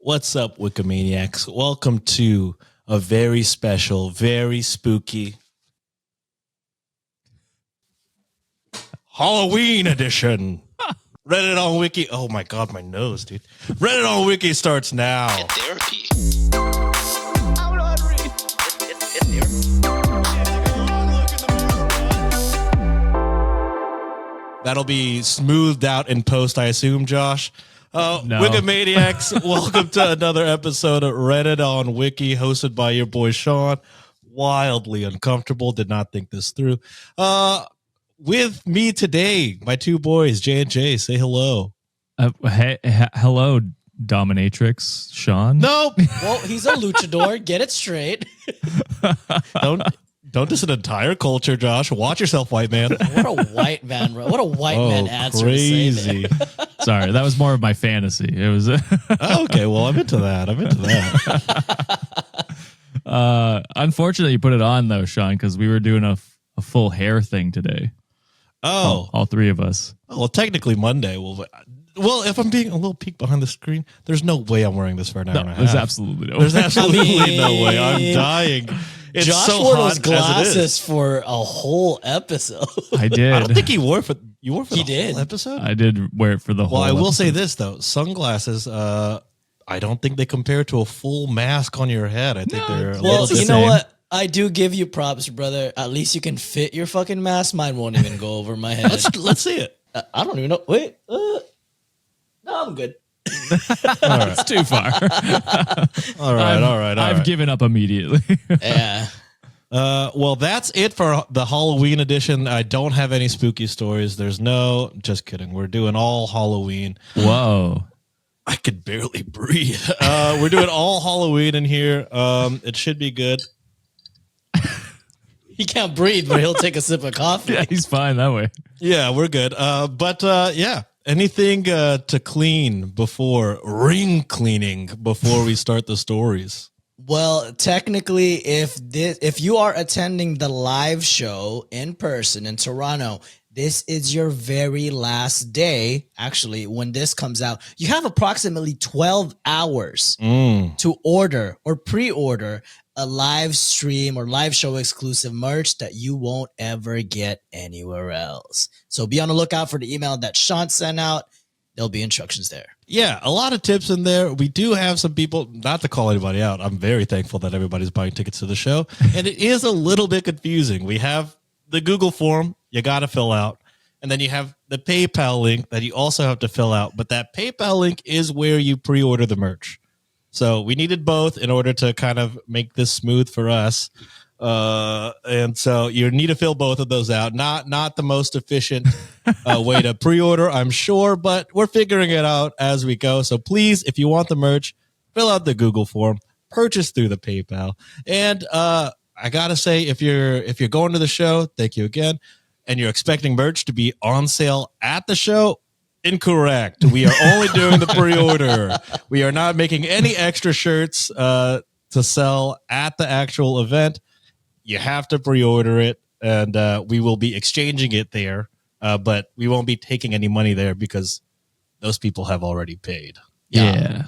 What's up, Wikimaniacs? Welcome to a very special, very spooky Halloween edition. Reddit on Wiki. Oh my God, my nose, dude. Reddit on Wiki starts now. Get therapy. I'm not reading. It's there. That'll be smoothed out in post, I assume, Josh. No. Wikimaniacs, welcome to another episode of Reddit on Wiki, hosted by your boy Sean. Wildly uncomfortable, did not think this through. With me today, my two boys, J and J. Say hello. Hello, dominatrix Sean. Nope. Well, he's a luchador. Get it straight. Don't diss an entire culture, Josh. Watch yourself, white man. What a white man. What a white man answer crazy. to say there. Sorry, that was more of my fantasy. It was Okay, well, I'm into that. unfortunately you put it on though, Sean, because we were doing a full hair thing today. Oh, All three of us. well, technically Monday. Well, if I'm being a little peek behind the screen, there's no way I'm wearing this for an hour and a half. There's absolutely no. There's way. absolutely no way. I'm dying. It's Josh so wore hot those as it glasses is. for a whole episode. I did. I don't think you wore for the He did. whole episode. I did wear it for the whole. Well, I will episode. say this though: sunglasses. I don't think they compare to a full mask on your head. I think they're a Well, little you different. know same. what? I do give you props, brother. At least you can fit your fucking mask. Mine won't even go over my head. Let's see it. I don't even know. Wait. No, I'm good. It's too far. All right. I've given up immediately. Yeah. Well, that's it for the Halloween edition. I don't have any spooky stories. Just kidding. We're doing all Halloween. Whoa. I could barely breathe. We're doing all Halloween in here. It should be good. He can't breathe, but he'll take a sip of coffee. Yeah, he's fine that way. Yeah, we're good. Yeah. Anything to clean ring cleaning before we start the stories? Well, technically, if you are attending the live show in person in Toronto, this is your very last day. Actually, when this comes out, you have approximately 12 hours to order or pre-order a live stream or live show exclusive merch that you won't ever get anywhere else. So be on the lookout for the email that Sean sent out. There'll be instructions there. Yeah, a lot of tips in there. We do have some people, not to call anybody out. I'm very thankful that everybody's buying tickets to the show. And it is a little bit confusing. We have the Google form you got to fill out. And then you have the PayPal link that you also have to fill out. But that PayPal link is where you pre-order the merch. So we needed both in order to kind of make this smooth for us. And so you need to fill both of those out. Not the most efficient way to pre-order, I'm sure, but we're figuring it out as we go. So please, if you want the merch, fill out the Google form, purchase through the PayPal. And I gotta say, if you're going to the show, thank you again, and you're expecting merch to be on sale at the show, incorrect. We are only doing the pre-order. We are not making any extra shirts to sell at the actual event. You have to pre-order it, and we will be exchanging it there, but we won't be taking any money there because those people have already paid. Yeah.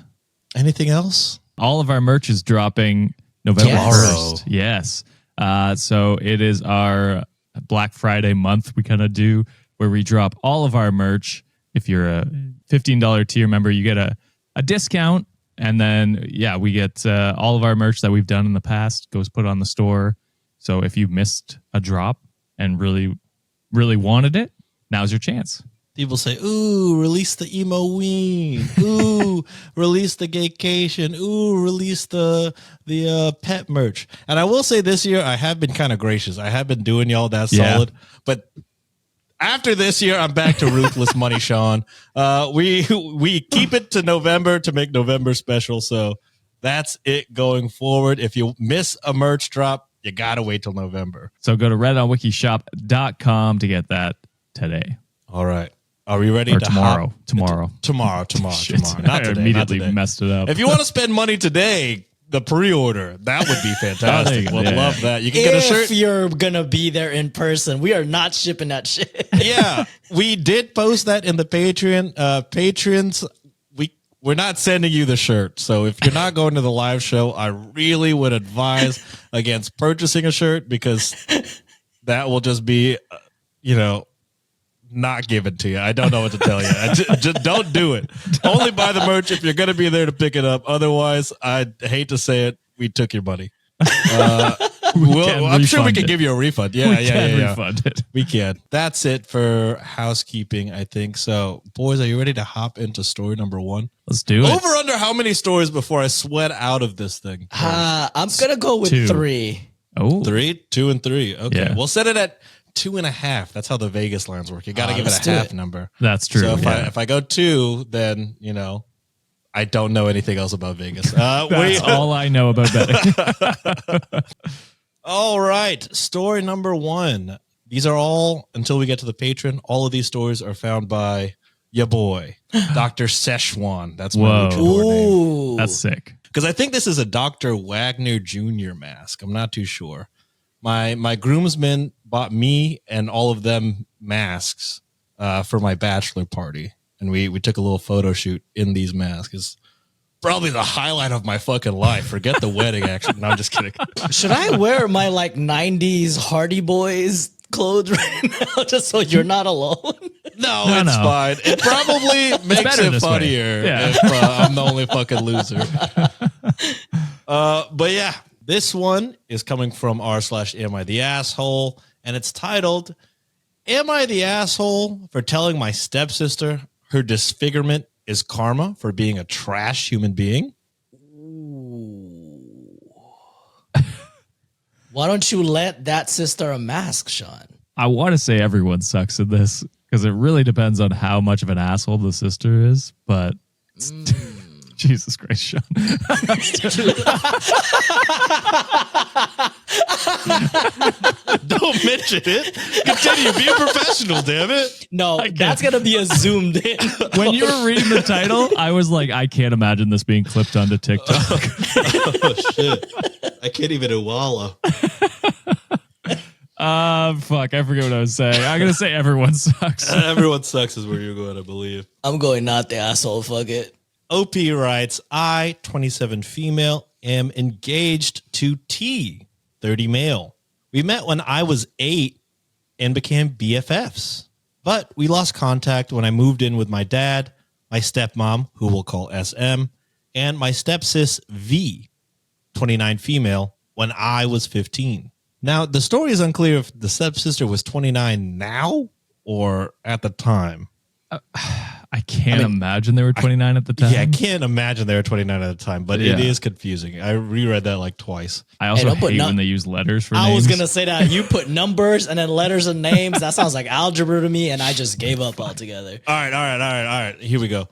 Anything else? All of our merch is dropping November Yes. 1st. Yes. So it is our Black Friday month we kind of do where we drop all of our merch. If you're a $15 tier member, you get a discount. And then, we get all of our merch that we've done in the past goes put on the store. So if you missed a drop and really, really wanted it, now's your chance. People say, ooh, release the emo ween. Ooh, release the gaycation. Ooh, release the pet merch. And I will say this year, I have been kind of gracious. I have been doing y'all that solid. But after this year, I'm back to ruthless money, Sean. We keep it to November to make November special. So that's it going forward. If you miss a merch drop, you got to wait till November. So go to redonwikishop.com to get that today. All right. Are we ready Or to tomorrow? hop- Tomorrow. Tomorrow. Shit. Not I today. immediately not today. messed it up. If you want to spend money today, the pre-order, that would be fantastic. Oh, Would yeah. love that. You can get a shirt. If you're gonna be there in person, we are not shipping that shit. Yeah, we did post that in the Patreon. Patrons, we're not sending you the shirt. So if you're not going to the live show, I really would advise against purchasing a shirt because that will just be, not given to you. I don't know what to tell you. Just don't do it. Only buy the merch if you're going to be there to pick it up. Otherwise, I hate to say it, we took your money. I'm sure we can give you a refund. Yeah. Refund it. We can. That's it for housekeeping, I think. So, boys, are you ready to hop into story number 1? Let's do it. Over under how many stories before I sweat out of this thing? I'm going to go with 2. 3. Oh, 3, 2, and 3. Okay. Yeah. We'll set it at 2.5. That's how the Vegas lines work. You got to give it a half number. That's true. So if I go 2, then, I don't know anything else about Vegas. That's all I know about betting. All right. Story number 1. These are all, until we get to the patron, all of these stories are found by your boy, Dr. Schezwan. That's my Whoa. luchador name. That's sick. Because I think this is a Dr. Wagner Jr. mask. I'm not too sure. My groomsmen bought me and all of them masks for my bachelor party. And we took a little photo shoot in these masks. It's probably the highlight of my fucking life. Forget the wedding, actually. No, I'm just kidding. Should I wear my 90s Hardy Boys clothes right now just so you're not alone? No, it's fine. It probably makes it funnier if I'm the only fucking loser. But yeah, this one is coming from r/Am I the Asshole? And it's titled, Am I the Asshole for telling my stepsister her disfigurement is karma for being a trash human being? Why don't you let that sister a mask, Sean? I want to say everyone sucks in this because it really depends on how much of an asshole the sister is, but Jesus Christ, Sean. Don't mention it. Continue. Be a professional, damn it. No, that's going to be a zoomed in. When you were reading the title, I was like, I can't imagine this being clipped onto TikTok. Oh, shit. I can't even wallow. Fuck, I forget what I was saying. I'm going to say everyone sucks. Everyone sucks is where you're going, I believe. I'm going not the asshole. Fuck it. OP writes, I, 27 female, am engaged to T, 30 male. We met when I was 8 and became BFFs. But we lost contact when I moved in with my dad, my stepmom, who we'll call SM, and my stepsis V, 29 female, when I was 15. Now, the story is unclear if the stepsister was 29 now or at the time. I can't imagine they were 29 at the time. Yeah, I can't imagine they were 29 at the time, but it is confusing. I reread that like twice. I also hate when they use letters for names. I was going to say that. You put numbers and then letters and names. That sounds like algebra to me, and I just gave up altogether. All right. Here we go.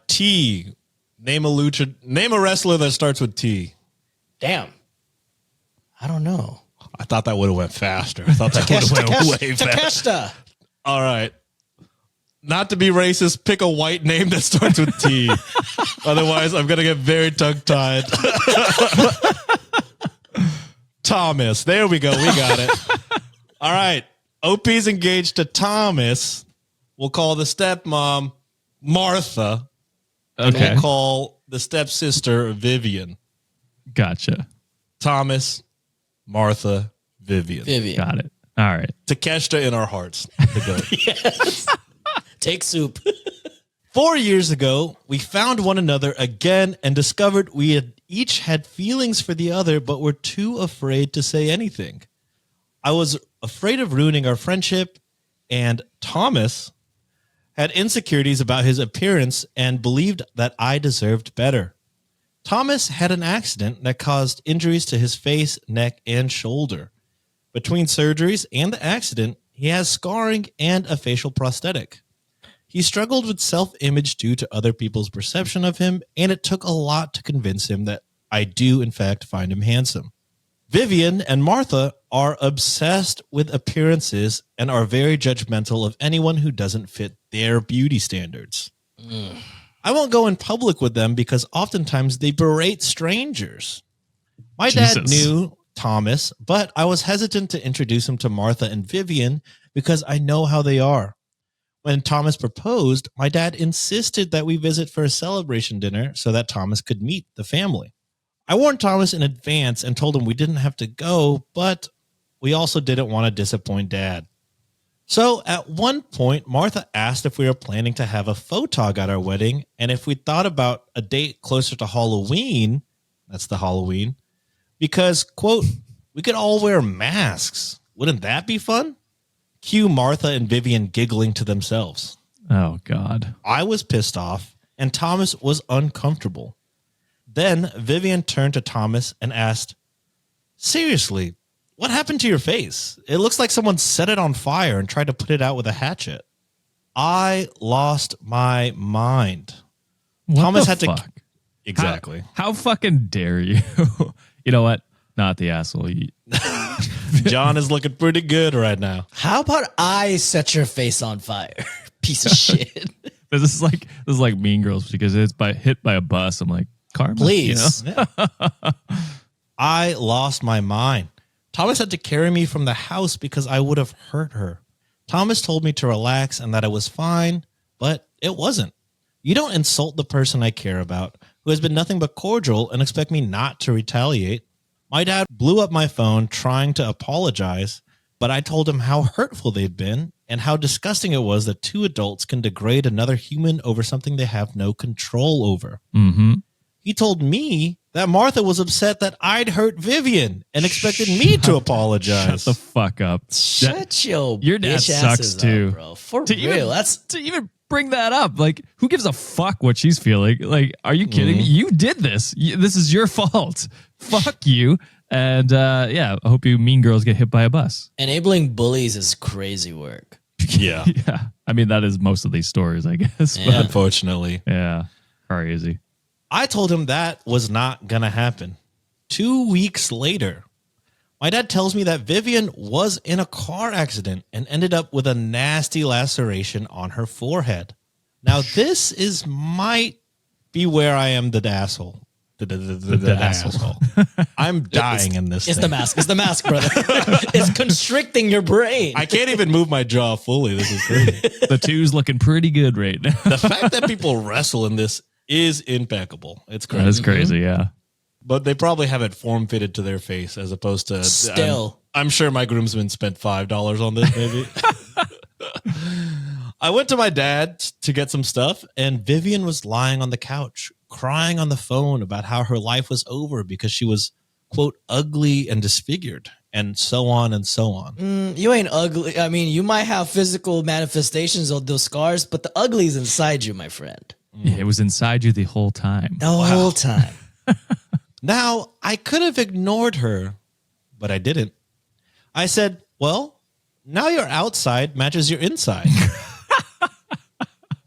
T. Name a wrestler that starts with T. Damn. I don't know. I thought that would have went faster. I thought that would have went way faster. Takeshita. All right. Not to be racist, pick a white name that starts with T. Otherwise, I'm going to get very tongue-tied. Thomas. There we go. We got it. All right. OP's engaged to Thomas. We'll call the stepmom Martha. And Okay. we'll call the stepsister Vivian. Gotcha. Thomas, Martha, Vivian. Got it. All right. Takeshita in our hearts. The goat. Yes. Take soup. 4 years ago, we found one another again and discovered we had each had feelings for the other, but were too afraid to say anything. I was afraid of ruining our friendship, and Thomas had insecurities about his appearance and believed that I deserved better. Thomas had an accident that caused injuries to his face, neck, and shoulder. Between surgeries and the accident, he has scarring and a facial prosthetic. He struggled with self-image due to other people's perception of him, and it took a lot to convince him that I do, in fact, find him handsome. Vivian and Martha are obsessed with appearances and are very judgmental of anyone who doesn't fit their beauty standards. I won't go in public with them because oftentimes they berate strangers. My dad knew Thomas, but I was hesitant to introduce him to Martha and Vivian because I know how they are. When Thomas proposed, my dad insisted that we visit for a celebration dinner so that Thomas could meet the family. I warned Thomas in advance and told him we didn't have to go, but we also didn't want to disappoint Dad. So at one point, Martha asked if we were planning to have a photog at our wedding and if we thought about a date closer to Halloween, that's the Halloween, because, quote, we could all wear masks. Wouldn't that be fun? Cue Martha and Vivian giggling to themselves. Oh, God. I was pissed off, and Thomas was uncomfortable. Then Vivian turned to Thomas and asked, seriously, what happened to your face? It looks like someone set it on fire and tried to put it out with a hatchet. I lost my mind. What Thomas the had fuck? to... Exactly. How fucking dare you? You know what? Not the asshole. John is looking pretty good right now. How about I set your face on fire? Piece of shit. This is like Mean Girls because it's hit by a bus. I'm like, karma. Please. You know? I lost my mind. Thomas had to carry me from the house because I would have hurt her. Thomas told me to relax and that it was fine, but it wasn't. You don't insult the person I care about, who has been nothing but cordial, and expect me not to retaliate. My dad blew up my phone trying to apologize, but I told him how hurtful they'd been and how disgusting it was that two adults can degrade another human over something they have no control over. Mm-hmm. He told me that Martha was upset that I'd hurt Vivian and expected me to apologize. Shut the fuck up. Shut your dad bitch sucks asses too, up, bro. For to real. To even bring that up. Like, who gives a fuck what she's feeling? Like, are you kidding me? You did this. This is your fault. Fuck you. And yeah, I hope you mean girls get hit by a bus. Enabling bullies is crazy work. Yeah. Yeah. I mean, that is most of these stories, I guess. Yeah. Unfortunately. Yeah. Crazy. I told him that was not going to happen. 2 weeks later, my dad tells me that Vivian was in a car accident and ended up with a nasty laceration on her forehead. Now, this might be where I am the asshole. The asshole. I'm dying in this It's thing. the mask. It's the mask, brother. It's constricting your brain. I can't even move my jaw fully. This is crazy. The two's looking pretty good right now. The fact that people wrestle in this is impeccable. It's crazy. That is crazy, yeah. But they probably have it form fitted to their face as opposed to Still. I'm sure my groomsmen spent $5 on this, maybe. I went to my dad to get some stuff, and Vivian was lying on the couch, crying on the phone about how her life was over because she was, quote, ugly and disfigured, and so on and so on. You ain't ugly. I mean, you might have physical manifestations of those scars, but the ugly is inside you, my friend. Yeah, it was inside you the whole time. The whole time. Now, I could have ignored her, but I didn't. I said, well, now your outside matches your inside.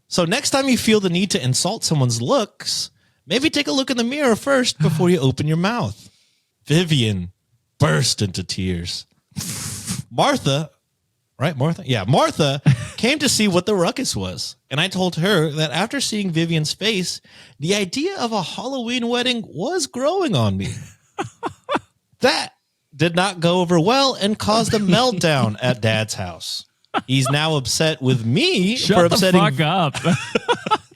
So next time you feel the need to insult someone's looks, maybe take a look in the mirror first before you open your mouth. Vivian burst into tears. Martha, right? Martha? Yeah, Martha came to see what the ruckus was. And I told her that after seeing Vivian's face, the idea of a Halloween wedding was growing on me. That did not go over well and caused a meltdown at Dad's house. He's now upset with me for Shut the upsetting. fuck up.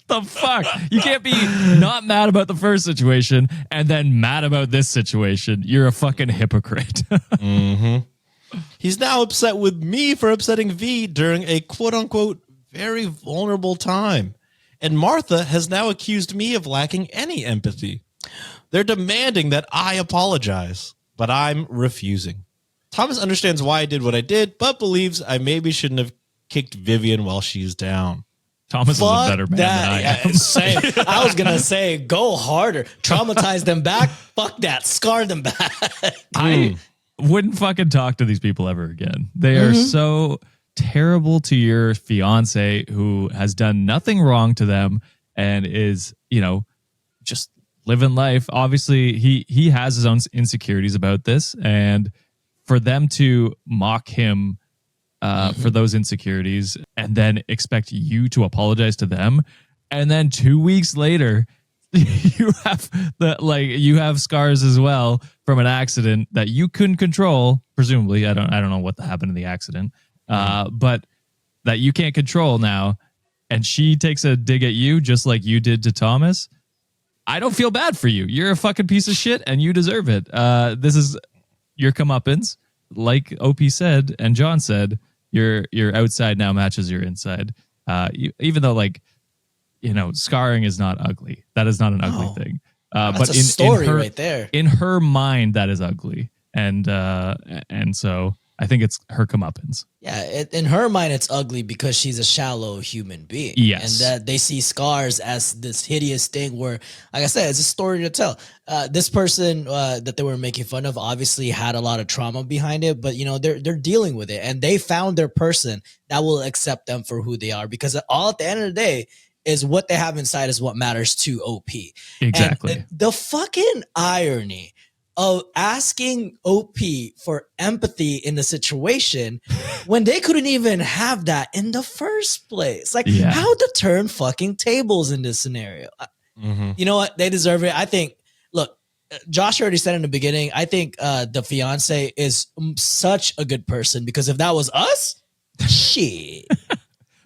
The fuck? You can't be not mad about the first situation and then mad about this situation. You're a fucking hypocrite. He's now upset with me for upsetting V during a quote unquote very vulnerable time. And Martha has now accused me of lacking any empathy. They're demanding that I apologize, but I'm refusing. Thomas understands why I did what I did, but believes I maybe shouldn't have kicked Vivian while she's down. Thomas is a better man than I am. Same. I was going to say, go harder. Traumatize them back. Fuck that. Scar them back. I wouldn't fucking talk to these people ever again. They are so terrible to your fiance who has done nothing wrong to them and is, you know, just living life. Obviously, he has his own insecurities about this, and for them to mock him for those insecurities and then expect you to apologize to them, and then 2 weeks later you have scars as well from an accident that you couldn't control, presumably. I don't know what happened in the accident, but that you can't control now, and she takes a dig at you just like you did to Thomas, I don't feel bad for you. You're a fucking piece of shit and you deserve it. This is your comeuppance. Like OP said and John said, your outside now matches your inside. Even though, like, you know, scarring is not ugly. That is not an ugly thing. That's but a story right there. In her mind, that is ugly. And so I think it's her comeuppance. Yeah, in her mind, it's ugly because she's a shallow human being. Yes. And that they see scars as this hideous thing where, like I said, it's a story to tell. This person that they were making fun of obviously had a lot of trauma behind it, but, you know, they're dealing with it. And they found their person that will accept them for who they are, because all at the end of the day is what they have inside is what matters to OP. Exactly. And the fucking irony of asking OP for empathy in the situation when they couldn't even have that in the first place. Like, how to turn fucking tables in this scenario. You know what? They deserve it. I think, look, Josh already said in the beginning, I think the fiance is such a good person, because if that was us, shit.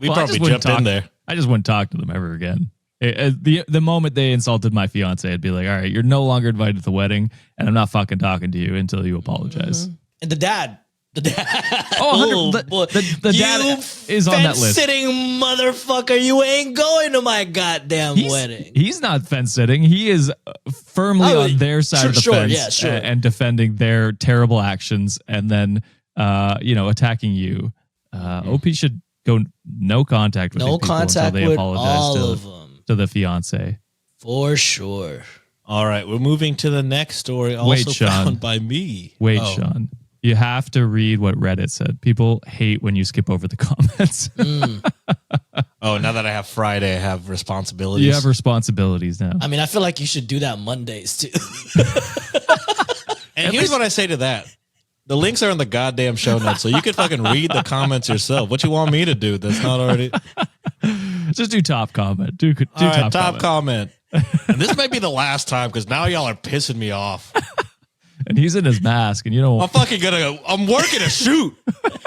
We probably jumped in there. I just wouldn't talk to them ever again. The moment they insulted my fiance, I'd be like, all right, you're no longer invited to the wedding, and I'm not fucking talking to you until you apologize. And the dad. Oh, the dad is on that list. Fence-sitting motherfucker, you ain't going to my goddamn wedding. He's not fence-sitting. He is firmly on their side of the fence and defending their terrible actions, and then attacking you. OP should go no contact with these people until they apologize to the fiance. For sure. All right, we're moving to the next story, also found by me. Sean. You have to read what Reddit said. People hate when you skip over the comments. Oh, now that I have Friday, I have responsibilities. You have responsibilities now. I mean, I feel like you should do that Mondays too. And here's what I say to that. The links are in the goddamn show notes, so you can fucking read the comments yourself. What you want me to do that's not already... Just do top comment. Do All right, top comment. And this might be the last time, because now y'all are pissing me off. And he's in his mask, and you know... I'm working a shoot.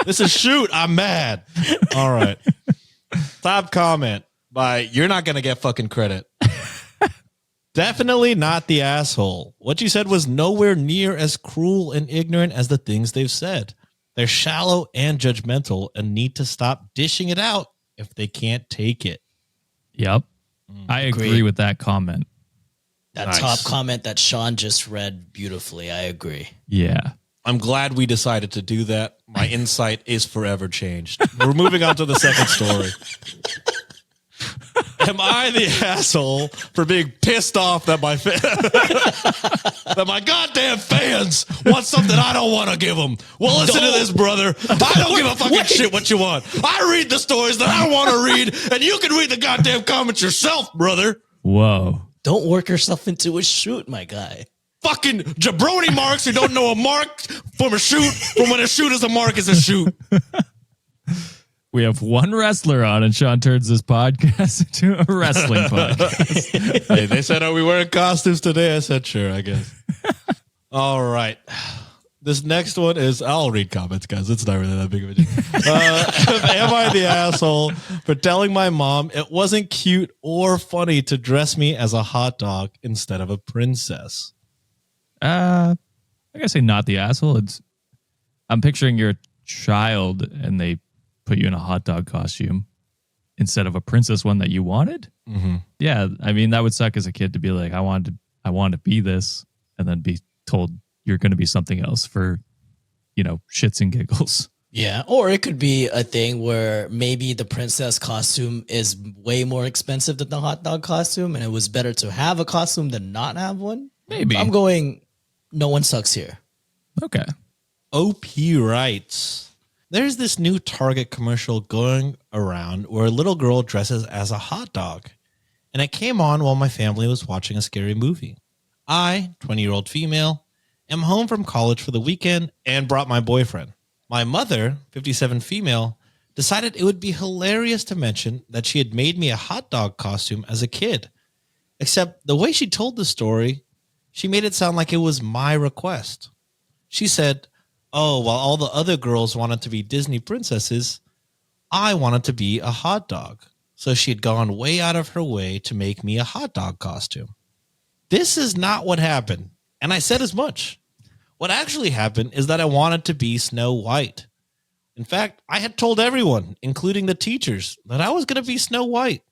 This is shoot. I'm mad. All right. Top comment by You're Not Gonna Get Fucking Credit. Definitely not the asshole. What you said was nowhere near as cruel and ignorant as the things they've said. They're shallow and judgmental and need to stop dishing it out if they can't take it. Yep. I agree with that comment. That top comment that Sean just read beautifully. I agree. Yeah. I'm glad we decided to do that. My insight is forever changed. We're moving on to the second story. Am I the asshole for being pissed off that that my goddamn fans want something I don't want to give them? Well, listen to this, brother. I don't give a fucking shit what you want. I read the stories that I want to read, and you can read the goddamn comments yourself, brother. Whoa. Don't work yourself into a shoot, my guy. Fucking jabroni marks who don't know a mark from a shoot, from when a shoot is a mark is a shoot. We have one wrestler on, and Sean turns this podcast into a wrestling podcast. Hey, they said, are we wearing costumes today? I said, sure, I guess. All right. This next one is, I'll read comments, guys. It's not really that big of a deal. Am I the asshole for telling my mom it wasn't cute or funny to dress me as a hot dog instead of a princess? I gotta say not the asshole. I'm picturing your child, and they put you in a hot dog costume instead of a princess one that you wanted. Mm-hmm. Yeah, I mean, that would suck as a kid to be like, I want to be this, and then be told you're going to be something else for, shits and giggles. Yeah, or it could be a thing where maybe the princess costume is way more expensive than the hot dog costume, and it was better to have a costume than not have one. Maybe. I'm going, no one sucks here. Okay. OP writes, there's this new Target commercial going around where a little girl dresses as a hot dog, and it came on while my family was watching a scary movie. I, 20-year-old female, am home from college for the weekend and brought my boyfriend. My mother, 57 female, decided it would be hilarious to mention that she had made me a hot dog costume as a kid. Except the way she told the story, she made it sound like it was my request. She said, oh, while all the other girls wanted to be Disney princesses, I wanted to be a hot dog. So she had gone way out of her way to make me a hot dog costume. This is not what happened. And I said as much. What actually happened is that I wanted to be Snow White. In fact, I had told everyone, including the teachers, that I was going to be Snow White.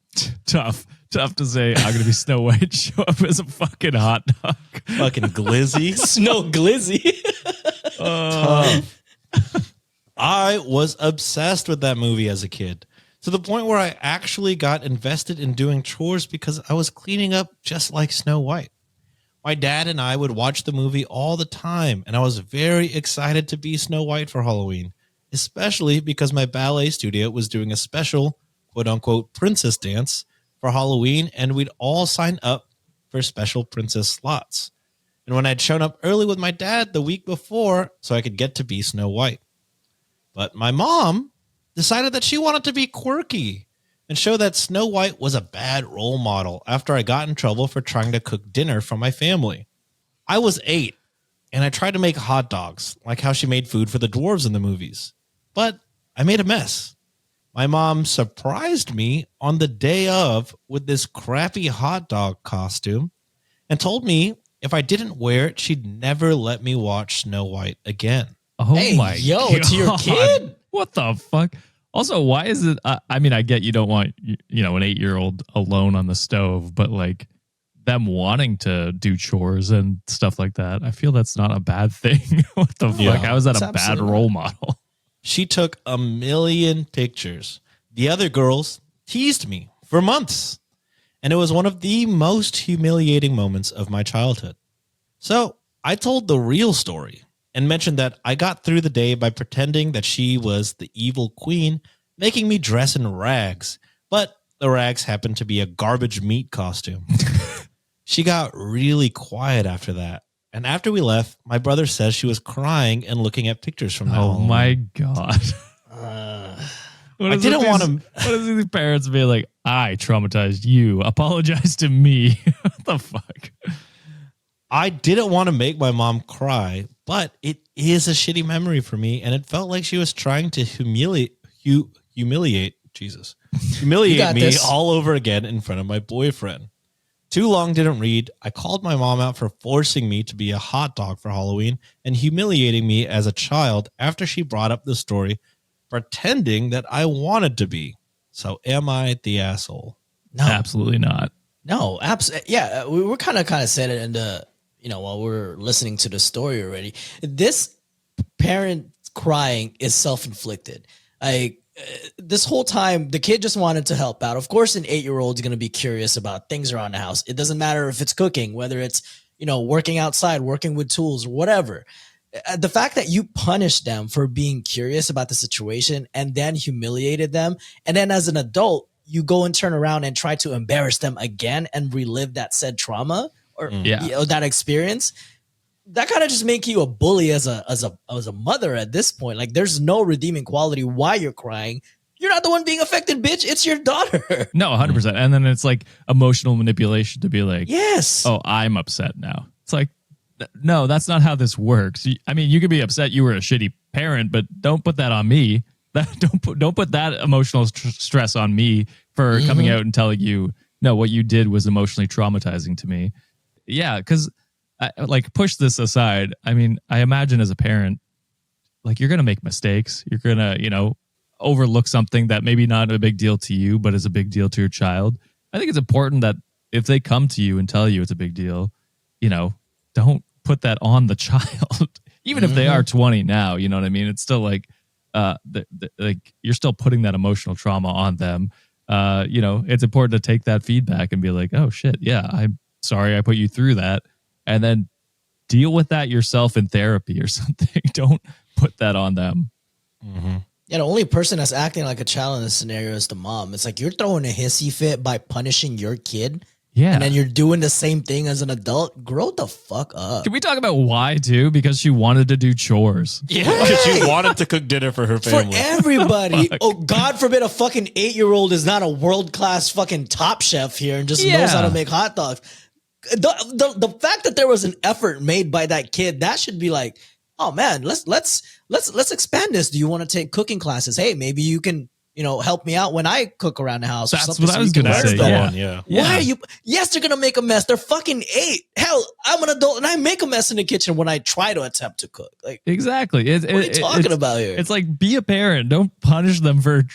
Tough to say I'm going to be Snow White, show up as a fucking hot dog. Fucking glizzy. Snow glizzy. Tough. I was obsessed with that movie as a kid, to the point where I actually got invested in doing chores because I was cleaning up just like Snow White. My dad and I would watch the movie all the time, and I was very excited to be Snow White for Halloween, especially because my ballet studio was doing a special, quote-unquote, princess dance for Halloween, and we'd all sign up for special princess slots. And when I'd shown up early with my dad the week before so I could get to be Snow White. But my mom decided that she wanted to be quirky and show that Snow White was a bad role model after I got in trouble for trying to cook dinner for my family. I was 8, and I tried to make hot dogs, like how she made food for the dwarves in the movies. But I made a mess. My mom surprised me on the day of with this crappy hot dog costume and told me if I didn't wear it, she'd never let me watch Snow White again. Oh Hey, my yo, God. to your kid? What the fuck? Also, why is it? I mean, I get you don't want an 8-year-old alone on the stove, but like them wanting to do chores and stuff like that, I feel that's not a bad thing. What the fuck? How is that a bad role model? She took a million pictures. The other girls teased me for months, and it was one of the most humiliating moments of my childhood. So I told the real story and mentioned that I got through the day by pretending that she was the evil queen, making me dress in rags, but the rags happened to be a garbage meat costume. She got really quiet after that. And after we left, my brother says she was crying and looking at pictures from that. Oh my God. I didn't want to. What is these parents be like? I traumatized you. Apologize to me. What the fuck? I didn't want to make my mom cry, but it is a shitty memory for me, and it felt like she was trying to humiliate me all over again in front of my boyfriend. Too long didn't read. I called my mom out for forcing me to be a hot dog for Halloween and humiliating me as a child after she brought up the story, pretending that I wanted to be. So am I the asshole? No, Absolutely not. no, absolutely. Yeah, we were kind of said it in the, while we're listening to the story already. This parent crying is self-inflicted. Like, this whole time, the kid just wanted to help out. Of course, an 8-year-old is going to be curious about things around the house. It doesn't matter if it's cooking, whether it's, working outside, working with tools, whatever. The fact that you punished them for being curious about the situation and then humiliated them, and then as an adult, you go and turn around and try to embarrass them again and relive that said trauma or that experience. That kind of just make you a bully as a mother at this point. Like, there's no redeeming quality why you're crying. You're not the one being affected, bitch. It's your daughter. No, 100%. And then it's like emotional manipulation to be like, yes. Oh, I'm upset now. It's like, no, that's not how this works. I mean, you could be upset you were a shitty parent, but don't put that on me. Don't put that emotional stress on me for coming out and telling you, no, what you did was emotionally traumatizing to me. Yeah, because like, push this aside. I mean, I imagine as a parent, like, you're going to make mistakes. You're going to, overlook something that maybe not a big deal to you, but is a big deal to your child. I think it's important that if they come to you and tell you it's a big deal, don't put that on the child. Even if they are 20 now, you know what I mean? It's still like, like, you're still putting that emotional trauma on them. It's important to take that feedback and be like, oh shit, yeah, I'm sorry I put you through that. And then deal with that yourself in therapy or something. Don't put that on them. Mm-hmm. Yeah, the only person that's acting like a child in this scenario is the mom. It's like you're throwing a hissy fit by punishing your kid. Yeah. And then you're doing the same thing as an adult. Grow the fuck up. Can we talk about why too? Because she wanted to do chores. Yeah, because she wanted to cook dinner for her family. For everybody. Oh, God forbid a fucking 8-year-old is not a world-class fucking top chef here and just knows how to make hot dogs. The fact that there was an effort made by that kid, that should be like, oh man, let's expand this. Do you want to take cooking classes? Hey, maybe you can help me out when I cook around the house. That's or something what I so was you can gonna learn say. stuff. Yeah. Why are you? Yes, they're gonna make a mess. They're fucking 8. Hell, I'm an adult and I make a mess in the kitchen when I try to attempt to cook. Like, Exactly. what are you talking about here? It's like, be a parent. Don't punish them for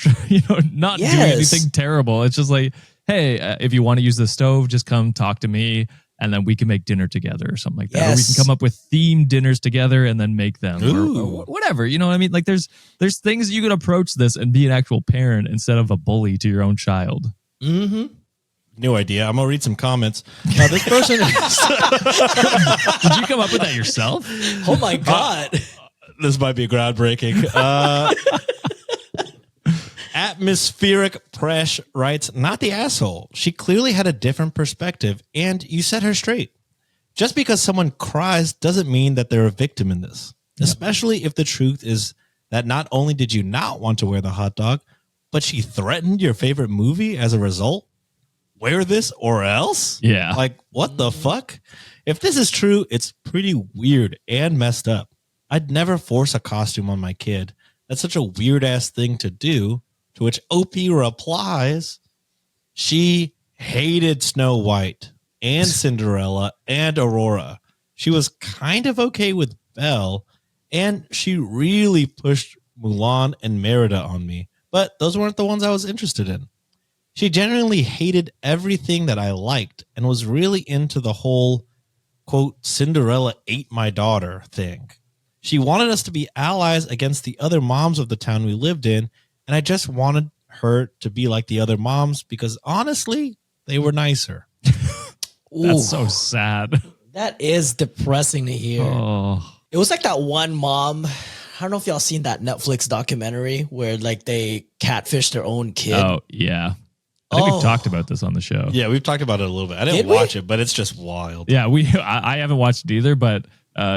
not doing anything terrible. It's just like, hey, if you want to use the stove, just come talk to me, and then we can make dinner together or something like that. Or we can come up with themed dinners together and then make them or whatever. You know what I mean? Like there's things you could approach this and be an actual parent instead of a bully to your own child. Mm-hmm. New idea. I'm gonna read some comments. This person Did you come up with that yourself? Oh my God. This might be groundbreaking. Atmospheric Presh writes, not the asshole. She clearly had a different perspective, and you set her straight. Just because someone cries doesn't mean that they're a victim in this, especially if the truth is that not only did you not want to wear the hot dog, but she threatened your favorite movie as a result. Wear this or else? Yeah. Like, what the fuck? If this is true, it's pretty weird and messed up. I'd never force a costume on my kid. That's such a weird ass thing to do. To which OP replies, she hated Snow White and Cinderella and Aurora. She was kind of okay with Belle, and she really pushed Mulan and Merida on me. But those weren't the ones I was interested in. She genuinely hated everything that I liked and was really into the whole, quote, Cinderella ate my daughter thing. She wanted us to be allies against the other moms of the town we lived in, and I just wanted her to be like the other moms because honestly, they were nicer. That's so sad. That is depressing to hear. Oh. It was like that one mom. I don't know if y'all seen that Netflix documentary where like they catfish their own kid. Oh, yeah. I think we've talked about this on the show. Yeah, we've talked about it a little bit. I didn't watch it, but it's just wild. Yeah, I haven't watched it either, but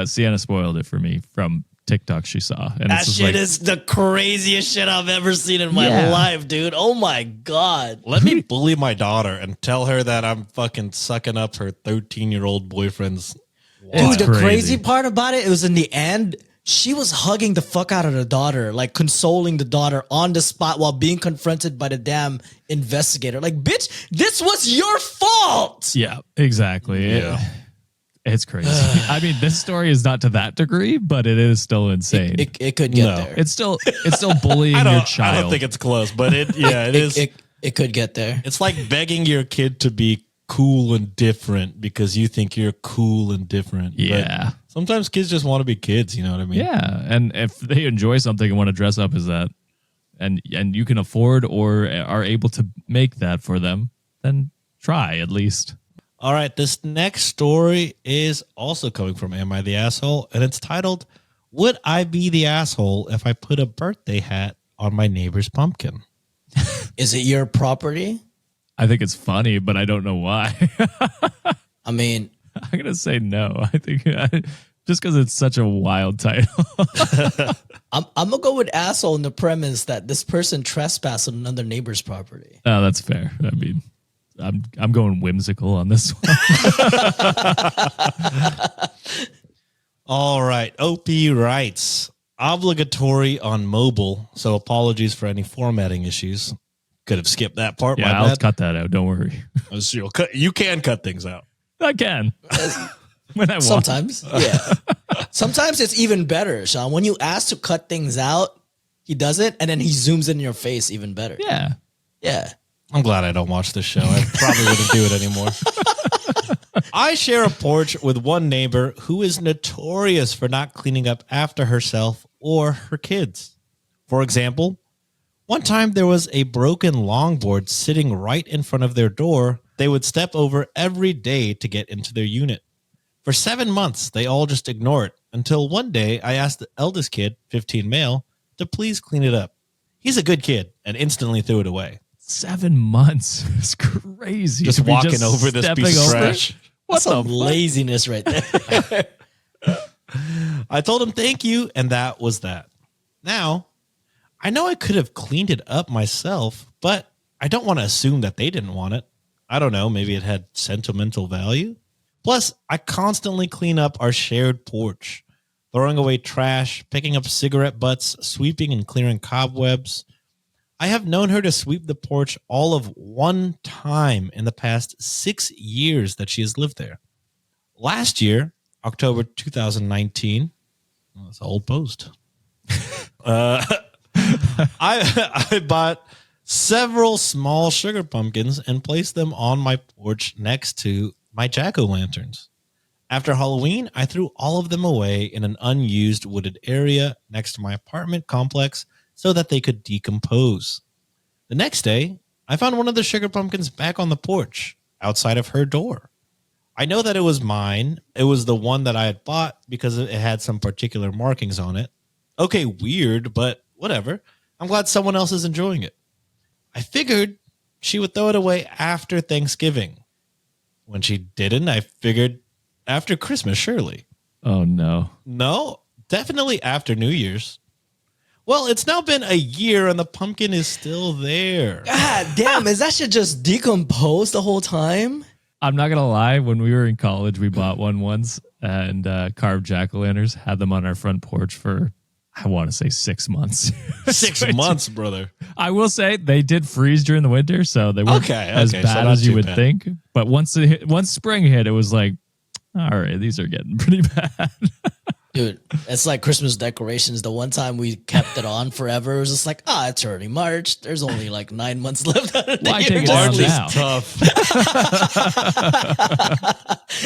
Sienna spoiled it for me from TikTok she saw. And that shit is the craziest shit I've ever seen in my life, dude. Oh my God. Let me bully my daughter and tell her that I'm fucking sucking up her 13-year-old boyfriend's wife. Dude, the crazy. crazy part about it was in the end, she was hugging the fuck out of the daughter, like consoling the daughter on the spot while being confronted by the damn investigator. Like, bitch, this was your fault. Yeah, exactly. Yeah. It's crazy. I mean, this story is not to that degree, but it is still insane. It could get there. It's still bullying your child. I don't think it's close, but it is. It could get there. It's like begging your kid to be cool and different because you think you're cool and different. Yeah. But sometimes kids just want to be kids. You know what I mean? Yeah. And if they enjoy something and want to dress up as that, and you can afford or are able to make that for them, then try at least. All right, this next story is also coming from Am I the Asshole? And it's titled, Would I Be the Asshole If I Put a Birthday Hat on My Neighbor's Pumpkin? Is it your property? I think it's funny, but I don't know why. I mean, I'm going to say no. I think just because it's such a wild title. I'm going to go with asshole in the premise that this person trespassed on another neighbor's property. Oh, that's fair. I mean, I'm going whimsical on this one. All right. OP writes, obligatory on mobile, so apologies for any formatting issues. Could have skipped that part. Yeah, my I'll bad. cut that out. Don't worry. You can cut things out. I can. When I want. Sometimes, yeah. Sometimes it's even better, Sean. When you ask to cut things out, he does it, and then he zooms in your face even better. Yeah. Yeah. I'm glad I don't watch this show. I probably wouldn't do it anymore. I share a porch with one neighbor who is notorious for not cleaning up after herself or her kids. For example, one time there was a broken longboard sitting right in front of their door they would step over every day to get into their unit. For 7 months, they all just ignore it until one day I asked the eldest kid, 15 male, to please clean it up. He's a good kid and instantly threw it away. 7 months. It's crazy. Just walking over this piece of trash. What's some laziness right there? I told him thank you, and that was that. Now, I know I could have cleaned it up myself, but I don't want to assume that they didn't want it. I don't know, maybe it had sentimental value. Plus, I constantly clean up our shared porch, throwing away trash, picking up cigarette butts, sweeping and clearing cobwebs. I have known her to sweep the porch all of one time in the past 6 years that she has lived there. Last year, October 2019, well, that's an old post. I bought several small sugar pumpkins and placed them on my porch next to my jack-o'-lanterns. After Halloween, I threw all of them away in an unused wooded area next to my apartment complex so that they could decompose. The next day, I found one of the sugar pumpkins back on the porch outside of her door. I know that it was mine. It was the one that I had bought because it had some particular markings on it. Okay, weird, but whatever. I'm glad someone else is enjoying it. I figured she would throw it away after Thanksgiving. When she didn't, I figured after Christmas, surely. Oh, no. No, definitely after New Year's. Well, it's now been a year and the pumpkin is still there. God damn, is that shit just decomposed the whole time? I'm not going to lie. When we were in college, we bought one once and carved jack-o'-lanterns, had them on our front porch for, I want to say 6 months. 6 months, brother. I will say they did freeze during the winter, so they weren't as so bad not as you too would bad. think. But once spring hit, it was like, all right, these are getting pretty bad. Dude, it's like Christmas decorations. The one time we kept it on forever, it was just like, it's already March. There's only like 9 months left out of the Why year. take it down now? Tough.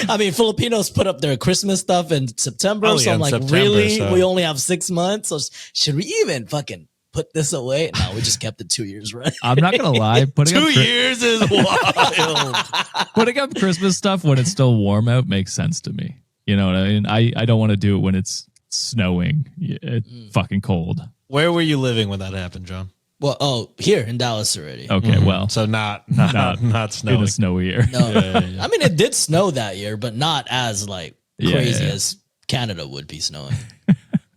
I mean, Filipinos put up their Christmas stuff in September. Oh, so yeah, I'm in like, September, really? so- We only have 6 months? So should we even fucking put this away? No, we just kept it 2 years running. I'm not going to lie. Putting 2 up, years is wild. putting up Christmas stuff when it's still warm out makes sense to me. You know what I mean? I don't want to do it when it's snowing. It's fucking cold. Where were you living when that happened, John? Well, here in Dallas already. Okay, well, So not in snowing. a snowy year. No, yeah. I mean, it did snow that year, but not as like crazy Yeah. as Canada would be snowing.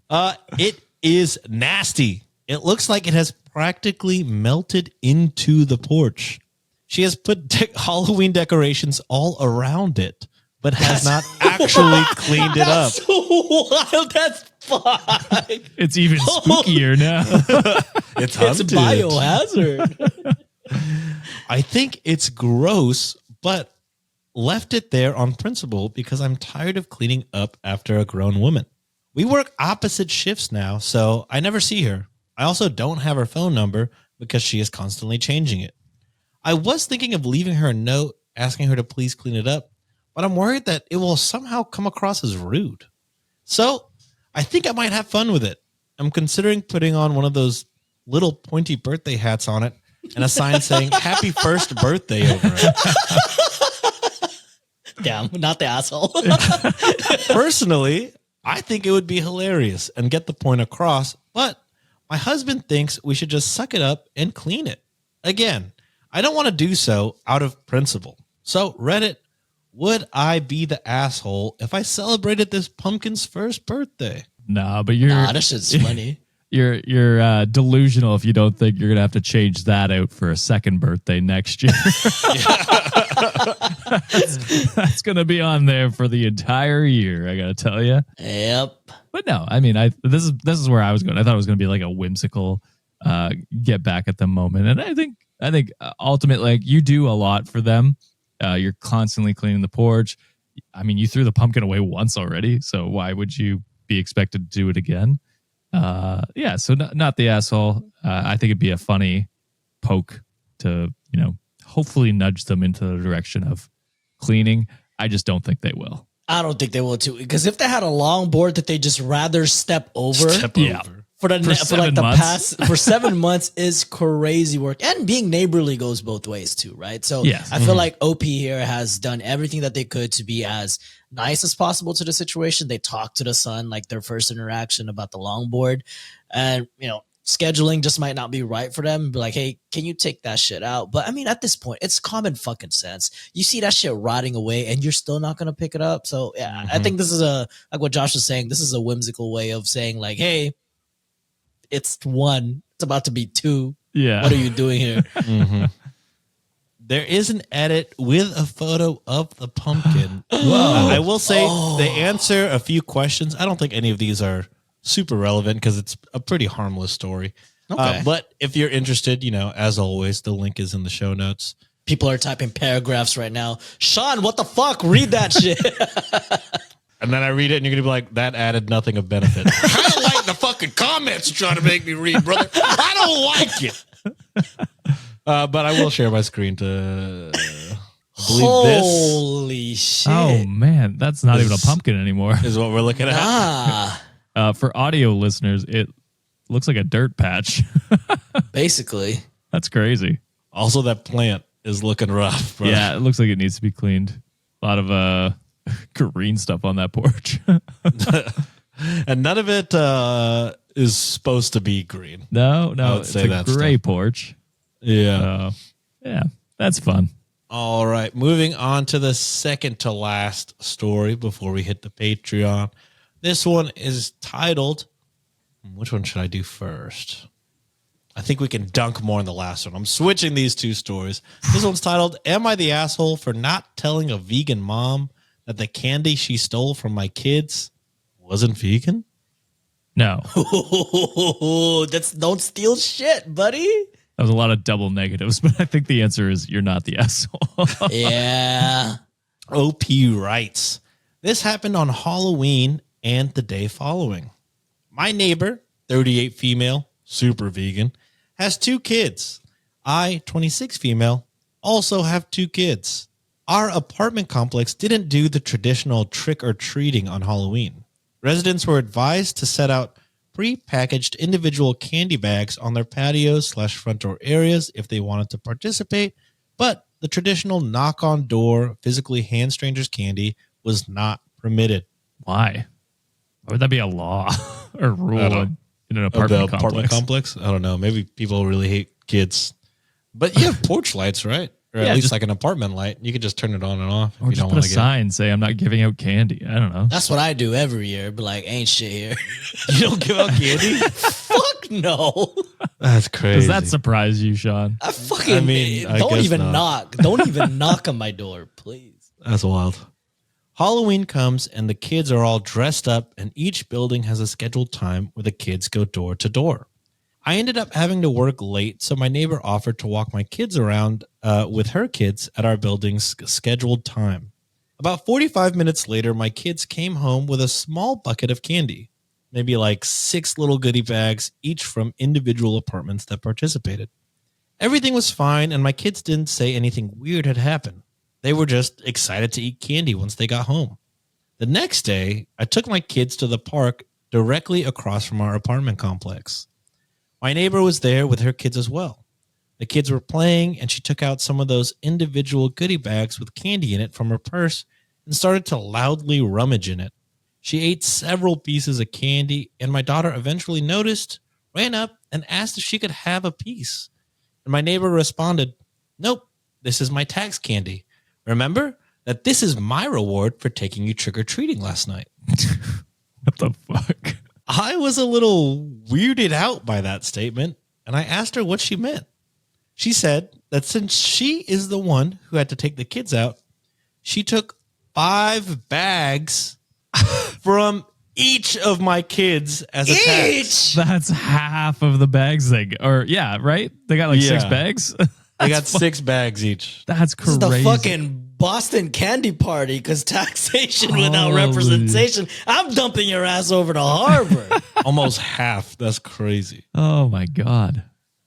It is nasty. It looks like it has practically melted into the porch. She has put Halloween decorations all around it, but has not actually cleaned it up. That's wild. That's fine. It's even spookier now. It's It's hunted. biohazard. I think it's gross, but left it there on principle because I'm tired of cleaning up after a grown woman. We work opposite shifts now, so I never see her. I also don't have her phone number because she is constantly changing it. I was thinking of leaving her a note asking her to please clean it up, but I'm worried that it will somehow come across as rude. So I think I might have fun with it. I'm considering putting on one of those little pointy birthday hats on it and a sign saying happy first birthday over it. Damn, not the asshole. Personally, I think it would be hilarious and get the point across, but my husband thinks we should just suck it up and clean it. Again, I don't want to do so out of principle. So Reddit, would I be the asshole if I celebrated this pumpkin's first birthday? Nah, but you're Nah, that shit's funny. you're delusional if you don't think you're gonna have to change that out for a second birthday next year. That's gonna be on there for the entire year. I gotta tell you. Yep. But no, I mean, this is where I was going. I thought it was going to be like a whimsical get back at the moment, and I think ultimately, like, you do a lot for them. You're constantly cleaning the porch. I mean, you threw the pumpkin away once already, so why would you be expected to do it again? Yeah, so not the asshole. I think it'd be a funny poke to, hopefully nudge them into the direction of cleaning. I just don't think they will. I don't think they will too. Because if they had a long board that they just rather step over Yeah. for For like 7 the months. past for 7 months is crazy work. And being neighborly goes both ways too, right? So Yes. I feel like OP here has done everything that they could to be as nice as possible to the situation. They talked to the son, like their first interaction about the longboard, and scheduling just might not be right for them. Be like, hey, can you take that shit out? But I mean, at this point, it's common fucking sense. You see that shit rotting away and you're still not going to pick it up. So yeah, I think this is like what Josh was saying, this is a whimsical way of saying like, hey, it's 1, it's about to be 2. Yeah. What are you doing here? There is an edit with a photo of the pumpkin. I will say they answer a few questions. I don't think any of these are super relevant because it's a pretty harmless story. Okay. But if you're interested, as always, the link is in the show notes. People are typing paragraphs right now. Sean, what the fuck? Read that shit. And then I read it, and you're going to be like, that added nothing of benefit. I don't like the fucking comments you're trying to make me read, brother. I don't like it. But I will share my screen to believe this Holy shit. Oh man, that's not even a pumpkin anymore. is what we're looking at. For audio listeners, it looks like a dirt patch. Basically. That's crazy. Also, that plant is looking rough, bro. Yeah, it looks like it needs to be cleaned. A lot of green stuff on that porch. And none of it is supposed to be green. No, would it's say a that's gray porch. Yeah. Yeah, that's fun. All right. Moving on to the second to last story before we hit the Patreon. This one is titled, which one should I do first? I think we can dunk more in the last one. I'm switching these two stories. This one's titled, Am I the Asshole for Not Telling a Vegan Mom that the candy she stole from my kids wasn't vegan? No, That's don't steal shit, buddy. that was a lot of double negatives, but I think the answer is you're not the asshole. Yeah. OP writes, this happened on Halloween and the day following. My neighbor, 38 female, super vegan, has 2 kids. I, 26 female, also have 2 kids. Our apartment complex didn't do the traditional trick-or-treating on Halloween. Residents were advised to set out pre-packaged individual candy bags on their patios/front door areas if they wanted to participate, but the traditional knock-on-door, physically hand strangers candy was not permitted. Why? Why would that be a law or rule in an apartment complex? I don't know. Maybe people really hate kids. But you have porch lights, right? Or Yeah, at least just- like an apartment light. You could just turn it on and off if Or you just don't put a want to get. sign, say I'm not giving out candy. I don't know. That's what I do every year. But like, ain't shit here. You don't give out candy? Fuck no. That's crazy. Does that surprise you, Sean? I fucking I mean, I don't guess even not. knock. Don't even knock on my door, please. That's wild. Halloween comes and the kids are all dressed up and each building has a scheduled time where the kids go door to door. I ended up having to work late, so my neighbor offered to walk my kids around with her kids at our building's scheduled time. About 45 minutes later, my kids came home with a small bucket of candy, maybe like 6 little goodie bags, each from individual apartments that participated. Everything was fine, and my kids didn't say anything weird had happened. They were just excited to eat candy once they got home. The next day, I took my kids to the park directly across from our apartment complex. My neighbor was there with her kids as well. The kids were playing, and she took out some of those individual goodie bags with candy in it from her purse and started to loudly rummage in it. She ate several pieces of candy, and my daughter eventually noticed, ran up, and asked if she could have a piece. And my neighbor responded, "Nope, this is my tax candy. Remember that this is my reward for taking you trick-or-treating last night." What the fuck? I was a little weirded out by that statement, and I asked her what she meant. She said that since she is the one who had to take the kids out, she took 5 bags from each of my kids as a tax. That's half of the bags they get. Or, yeah, right? They got like 6 Yeah. bags? They got 6 bags each. That's This crazy. is the fucking Boston candy party because taxation without Holy. representation. I'm dumping your ass over to Harvard. Almost half. That's crazy. Oh, my God.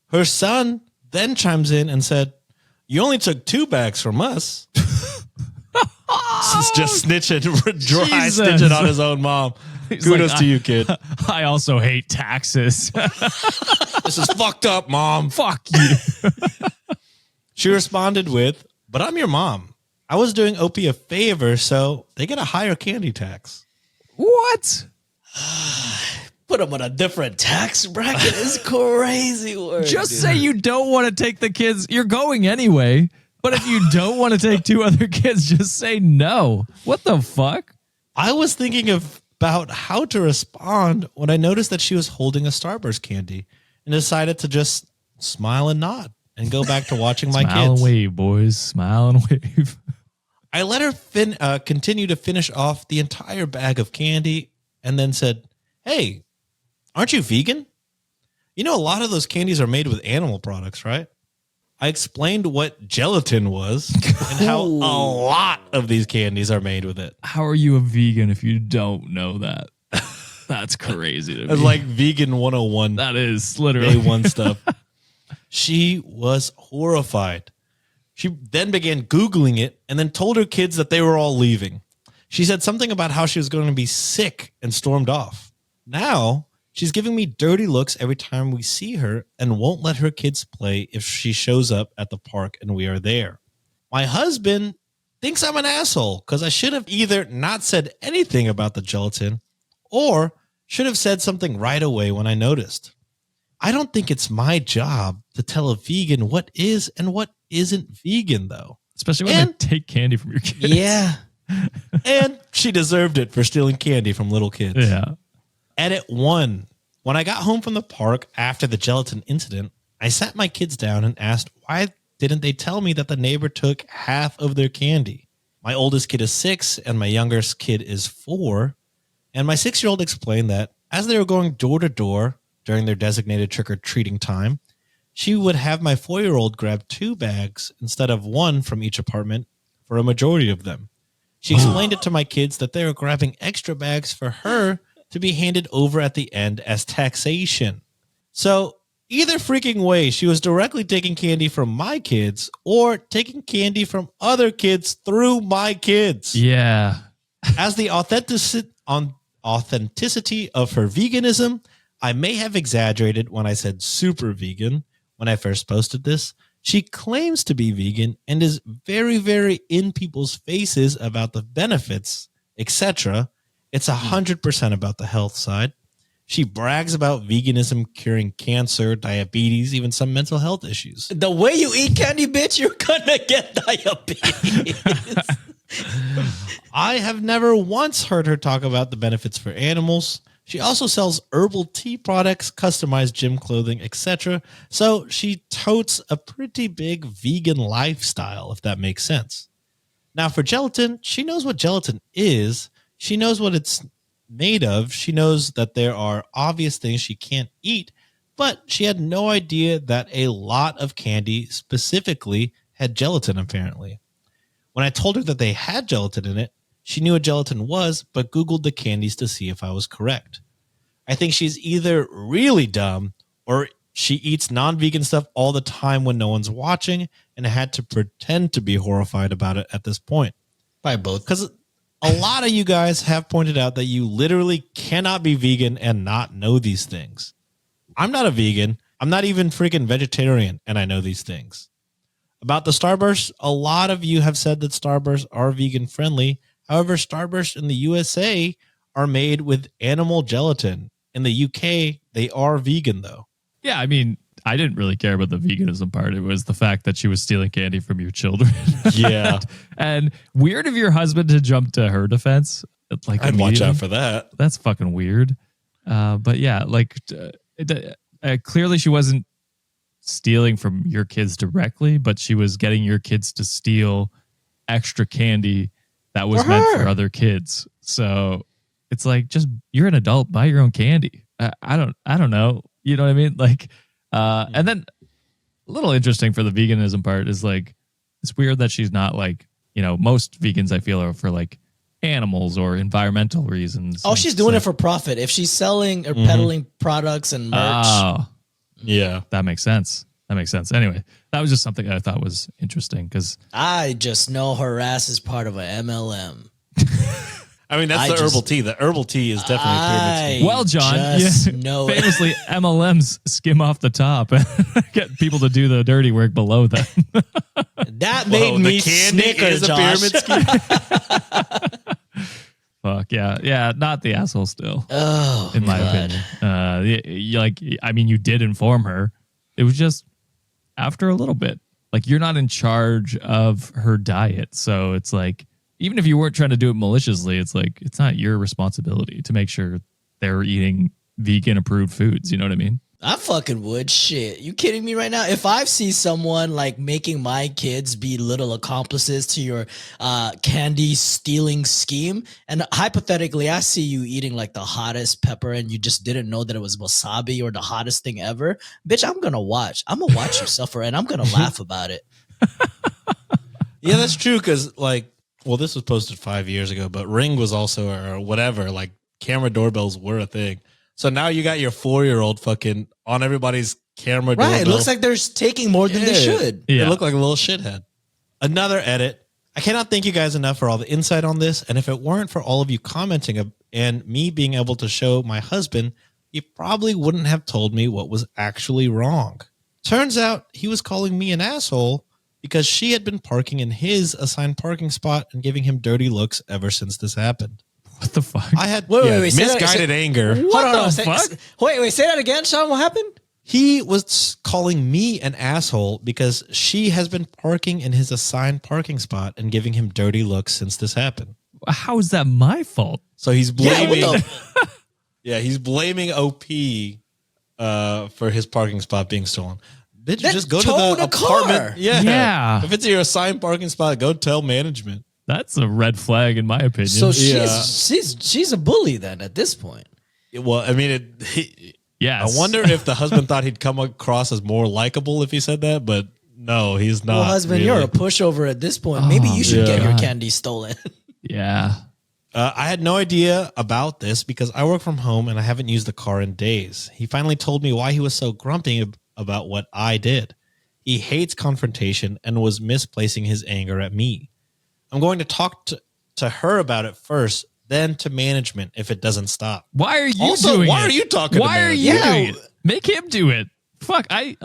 Her son then chimes in and said, "You only took 2 bags from us." Just snitching, dry Jesus. snitching on his own mom. He's Kudos like, to you, kid. I also hate taxes. This is fucked up, mom. Fuck you. She responded with, "But I'm your mom. I was doing OP a favor, so they get a higher candy tax." What? Put them on a different tax bracket is crazy word. Just dude. say you don't want to take the kids. You're going anyway. But if you don't want to take 2 other kids, just say no. What the fuck? I was thinking about how to respond when I noticed that she was holding a Starburst candy and decided to just smile and nod and go back to watching my Smile kids. and wave, boys. Smile and wave. I let her continue to finish off the entire bag of candy and then said, "Hey, aren't you vegan?" You know, a lot of those candies are made with animal products, right? I explained what gelatin was and how a lot of these candies are made with it. How are you a vegan if you don't know that? That's crazy to me. It's like vegan 101. That is literally Day one stuff. She was horrified. She then began Googling it and then told her kids that they were all leaving. She said something about how she was going to be sick and stormed off. Now, she's giving me dirty looks every time we see her and won't let her kids play if she shows up at the park and we are there. My husband thinks I'm an asshole because I should have either not said anything about the gelatin or should have said something right away when I noticed. I don't think it's my job to tell a vegan what is and what isn't vegan, though. Especially when they take candy from your kids. Yeah. And she deserved it for stealing candy from little kids. Yeah. Edit 1. When I got home from the park after the gelatin incident, I sat my kids down and asked why didn't they tell me that the neighbor took half of their candy. My oldest kid is 6 and my youngest kid is 4. And my 6-year-old explained that as they were going door to door during their designated trick-or-treating time, she would have my 4-year-old grab 2 bags instead of 1 from each apartment for a majority of them. She explained it to my kids that they were grabbing extra bags for her to be handed over at the end as taxation. So either freaking way, she was directly taking candy from my kids or taking candy from other kids through my kids. Yeah. As the authenticity of her veganism, I may have exaggerated when I said super vegan when I first posted this. She claims to be vegan and is very, very in people's faces about the benefits, etc. It's 100% about the health side. She brags about veganism curing cancer, diabetes, even some mental health issues. The way you eat candy, bitch, you're gonna get diabetes. I have never once heard her talk about the benefits for animals. She also sells herbal tea products, customized gym clothing, etc. So she totes a pretty big vegan lifestyle, if that makes sense. Now for gelatin, she knows what gelatin is. She knows what it's made of. She knows that there are obvious things she can't eat, but she had no idea that a lot of candy specifically had gelatin, apparently. When I told her that they had gelatin in it, she knew what gelatin was, but Googled the candies to see if I was correct. I think she's either really dumb or she eats non-vegan stuff all the time when no one's watching and had to pretend to be horrified about it at this point. By both. Because a lot of you guys have pointed out that you literally cannot be vegan and not know these things. I'm not a vegan. I'm not even freaking vegetarian, and I know these things. About the Starbursts, a lot of you have said that Starbursts are vegan friendly. However, Starbursts in the USA are made with animal gelatin. In the UK, they are vegan, though. Yeah, I mean, I didn't really care about the veganism part. It was the fact that she was stealing candy from your children. Yeah. And weird of your husband to jump to her defense. Like, I'd watch out for that. That's fucking weird. But yeah, like clearly she wasn't stealing from your kids directly, but she was getting your kids to steal extra candy that was meant for other kids. So it's like, just, you're an adult, buy your own candy. I don't know. You know what I mean? Like, and then a little interesting for the veganism part is like, it's weird that she's not like, you know, most vegans I feel are for like animals or environmental reasons. Oh, she's doing it for profit. If she's selling or peddling products and merch. Oh, yeah. that makes sense. That makes sense. Anyway, that was just something I thought was interesting because I just know her ass is part of a MLM. I mean, that's the herbal tea. The herbal tea is definitely a pyramid scheme. well, John, just know it. famously MLMs skim off the top and get people to do the dirty work below them. That made me snicker, is a Josh. pyramid scheme. Fuck yeah, not the asshole still. Oh, in my God. opinion, I mean, you did inform her. It was just after a little bit. Like, you're not in charge of her diet, so it's like, even if you weren't trying to do it maliciously, it's like, it's not your responsibility to make sure they're eating vegan approved foods. You know what I mean? I fucking would. Shit. You kidding me right now? If I see someone like making my kids be little accomplices to your candy stealing scheme, and hypothetically I see you eating like the hottest pepper and you just didn't know that it was wasabi or the hottest thing ever, bitch, I'm gonna watch you suffer and I'm gonna laugh about it. Yeah, that's true. Because this was posted 5 years ago, but Ring was also, or whatever, like camera doorbells were a thing. So now you got your 4-year-old fucking on everybody's camera doorbell. Right, it looks like they're taking more than they should. They look like a little shithead. Another edit. I cannot thank you guys enough for all the insight on this. And if it weren't for all of you commenting and me being able to show my husband, he probably wouldn't have told me what was actually wrong. Turns out he was calling me an asshole because she had been parking in his assigned parking spot and giving him dirty looks ever since this happened. What the fuck? I had Wait, misguided anger. What the fuck? Wait, say that again, Sean. What happened? He was calling me an asshole because she has been parking in his assigned parking spot and giving him dirty looks since this happened. How is that my fault? So he's blaming. Yeah, he's blaming OP for his parking spot being stolen. Bitch, just go to the apartment. Car. Yeah. If it's your assigned parking spot, go tell management. That's a red flag in my opinion. So she's a bully then at this point. Well, I mean, yes. I wonder if the husband thought he'd come across as more likable if he said that, but no, he's not. Well, husband, really. you're a pushover at this point. Maybe you should get your candy stolen. Yeah. I had no idea about this because I work from home and I haven't used the car in days. He finally told me why he was so grumpy about what I did. He hates confrontation and was misplacing his anger at me. I'm going to talk to her about it first, then to management if it doesn't stop. Why are you also, doing why it? are you talking Why to are management? you doing it? Make him do it. Fuck, I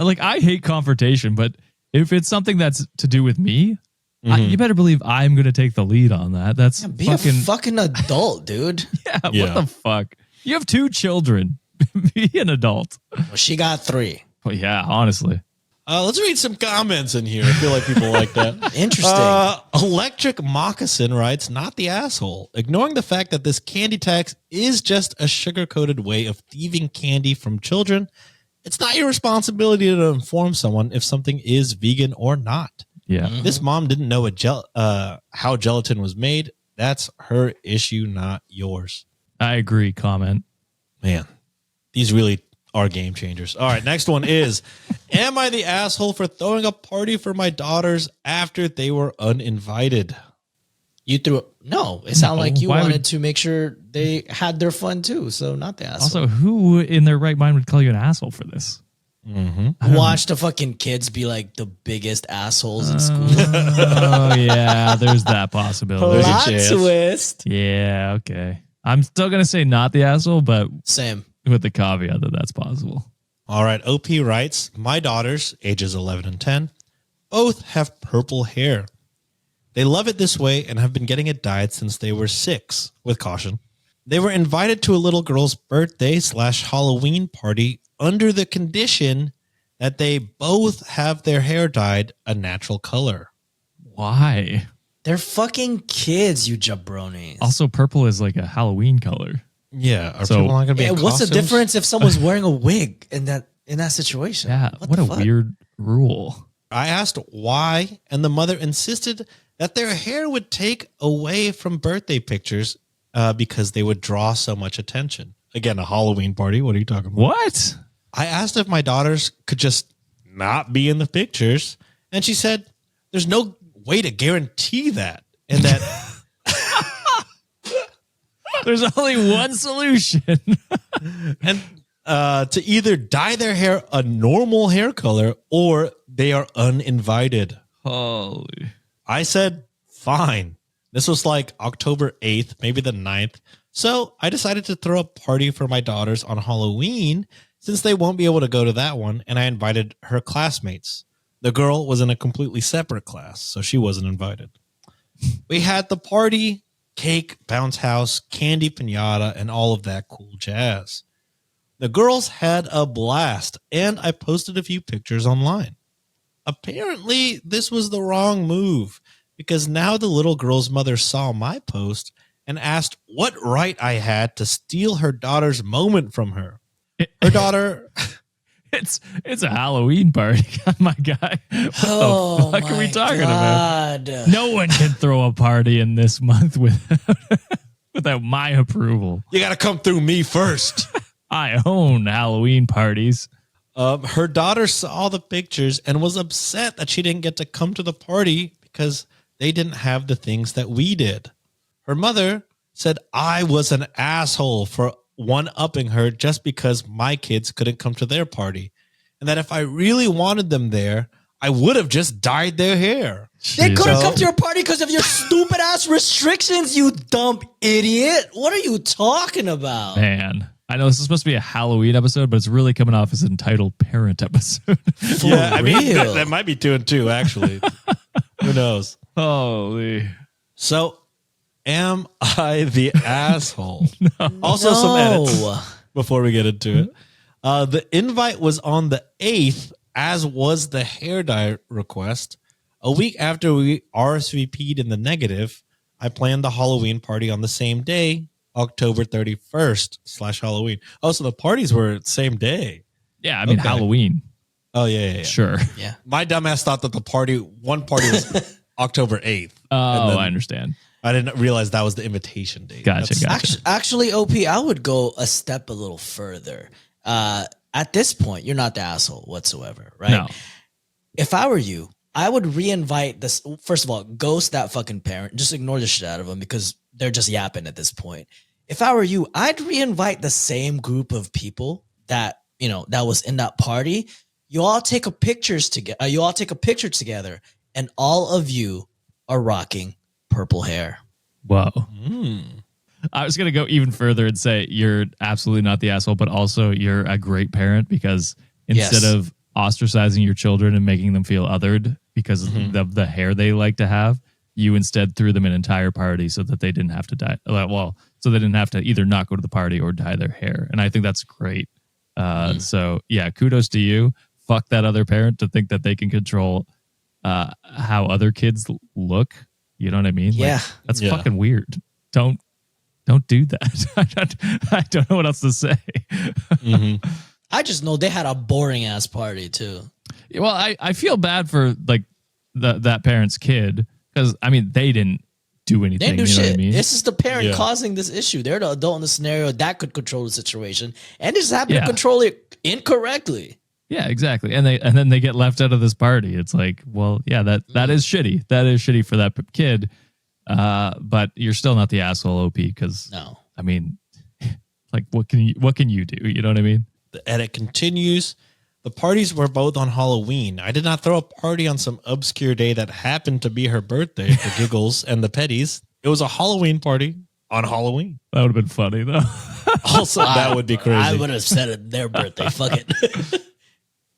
hate confrontation, but if it's something that's to do with me, you better believe I'm going to take the lead on that. That's be a fucking adult, dude. What the fuck? You have 2 children. Be an adult. Well, she got 3. Well, yeah, honestly. Let's read some comments in here. I feel like people like that. Interesting. Electric Moccasin writes, not the asshole. Ignoring the fact that this candy tax is just a sugar-coated way of thieving candy from children, it's not your responsibility to inform someone if something is vegan or not. Yeah. This mom didn't know how gelatin was made. That's her issue, not yours. I agree, comment. Man, these really are game changers. All right, next one is, am I the asshole for throwing a party for my daughters after they were uninvited? You threw it. No, it sounded like you Why wanted would- to make sure they had their fun too. So not the asshole. Also, who in their right mind would call you an asshole for this? Watch the fucking kids be like the biggest assholes in school. Oh, yeah, there's that possibility. Plot Plot twist. Yeah, okay. I'm still going to say not the asshole, but Same. with the caveat that that's possible. All right, OP writes, my daughters, ages 11 and 10, both have purple hair. They love it this way and have been getting it dyed since they were 6, with caution. They were invited to a little girl's birthday/Halloween party under the condition that they both have their hair dyed a natural color. Why? They're fucking kids, you jabronis. Also, purple is like a Halloween color. Yeah, are So- people not going to be Yeah, in what's the costumes? difference if someone's wearing a wig in that situation? Yeah, what the a fuck? weird rule. I asked why, and the mother insisted that their hair would take away from birthday pictures because they would draw so much attention. Again, a Halloween party. What are you talking about? What? I asked if my daughters could just not be in the pictures, and she said there's no way to guarantee that, and that There's only one solution. and to either dye their hair a normal hair color or they are uninvited. Holy. I said, fine. This was like October 8th, maybe the 9th. So I decided to throw a party for my daughters on Halloween since they won't be able to go to that one. And I invited her classmates. The girl was in a completely separate class, so she wasn't invited. We had the party, cake, bounce house, candy piñata, and all of that cool jazz. The girls had a blast, and I posted a few pictures online. Apparently, this was the wrong move because now the little girl's mother saw my post and asked what right I had to steal her daughter's moment from her. Her daughter It's a Halloween party, my guy. What the fuck are we talking about? No one can throw a party in this month without my approval. You got to come through me first. I own Halloween parties. Her daughter saw the pictures and was upset that she didn't get to come to the party because they didn't have the things that we did. Her mother said I was an asshole for one-upping her just because my kids couldn't come to their party. And that if I really wanted them there, I would have just dyed their hair. They couldn't come to your party because of your stupid ass restrictions, you dumb idiot. What are you talking about? Man, I know this is supposed to be a Halloween episode, but it's really coming off as an entitled parent episode. Yeah, I mean, that might be 2 and 2, actually. Who knows? Holy. So, am I the asshole? Also, some edits before we get into it. The invite was on the 8th, as was the hair dye request. A week after we RSVP'd in the negative, I planned the Halloween party on the same day, October 31st / Halloween. Oh, so the parties were the same day. Yeah, I mean, Okay. Halloween. Oh, yeah. Sure. Yeah. My dumbass thought that one party was October 8th. Oh, I understand. I didn't realize that was the invitation date. Gotcha. Actually, OP, I would go a step a little further. At this point, you're not the asshole whatsoever, right? No. If I were you, I would reinvite this. First of all, ghost that fucking parent. Just ignore the shit out of them because they're just yapping at this point. If I were you, I'd reinvite the same group of people that, that was in that party. You all take a picture together, and all of you are rocking purple hair. Whoa. I was going to go even further and say you're absolutely not the asshole, but also you're a great parent because instead of ostracizing your children and making them feel othered because of the hair they like to have, you instead threw them an entire party so that they didn't have to dye. Well, so they didn't have to either not go to the party or dye their hair. And I think that's great. So yeah, kudos to you. Fuck that other parent to think that they can control how other kids look. You know what I mean? Yeah. That's fucking weird. Don't do that. I don't know what else to say. I just know they had a boring ass party too. Well, I feel bad for like that parent's kid because I mean they didn't do anything. They didn't do you know shit. what I mean? This is the parent causing this issue. They're the adult in the scenario that could control the situation, and they just happen to control it incorrectly. Yeah, exactly. And then they get left out of this party. It's like, well, yeah, that is shitty. That is shitty for that kid. But you're still not the asshole, OP, because No. I mean, like what can you do? You know what I mean? The edit continues. The parties were both on Halloween. I did not throw a party on some obscure day that happened to be her birthday for giggles and the petties. It was a Halloween party on Halloween. That would have been funny though. Also, that would be crazy. I would have said it their birthday. Fuck it.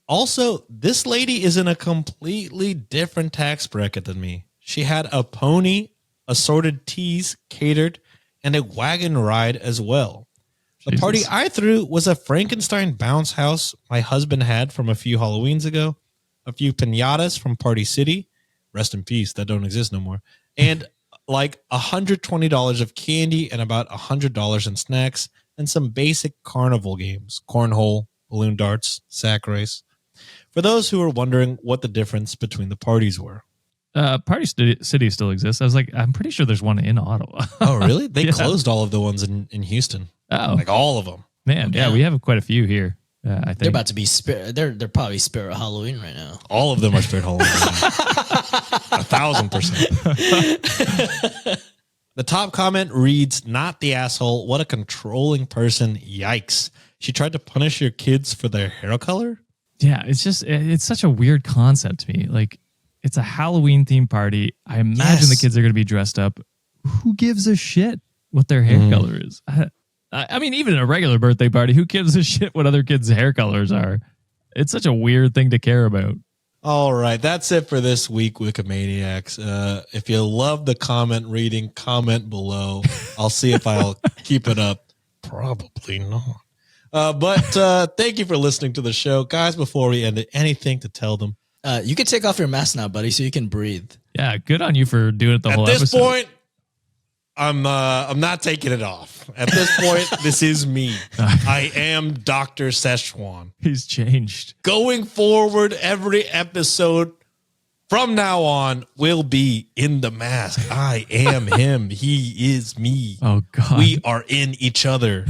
Also, this lady is in a completely different tax bracket than me. She had a pony, assorted teas catered, and a wagon ride as well. The party I threw was a Frankenstein bounce house my husband had from a few Halloweens ago, a few piñatas from Party City, rest in peace, that don't exist no more, and like $120 of candy and about $100 in snacks and some basic carnival games, cornhole, balloon darts, sack race. For those who are wondering what the difference between the parties were. Party City still exists. I was like, I'm pretty sure there's one in Ottawa. Oh, really? They closed all of the ones in Houston. Oh, like all of them. Man, yeah, we have quite a few here. I think They're about to be they're probably Spirit Halloween right now. All of them are Spirit Halloween. 1,000%. The top comment reads, "Not the asshole. What a controlling person. Yikes. She tried to punish your kids for their hair color?" Yeah, it's such a weird concept to me. Like, it's a Halloween themed party. I imagine the kids are going to be dressed up. Who gives a shit what their hair color is? I mean, even in a regular birthday party, who gives a shit what other kids' hair colors are? It's such a weird thing to care about. All right, that's it for this week, Wikimaniacs. If you love the comment reading, comment below. I'll see if I'll keep it up. Probably not. But thank you for listening to the show. Guys, before we end it, anything to tell them? You can take off your mask now, buddy, so you can breathe. Yeah, good on you for doing it the whole At this episode. point, I'm not taking it off. At this point, this is me. I am Dr. Schezwan. He's changed. Going forward, every episode from now on will be in the mask. I am him. He is me. Oh God. We are in each other.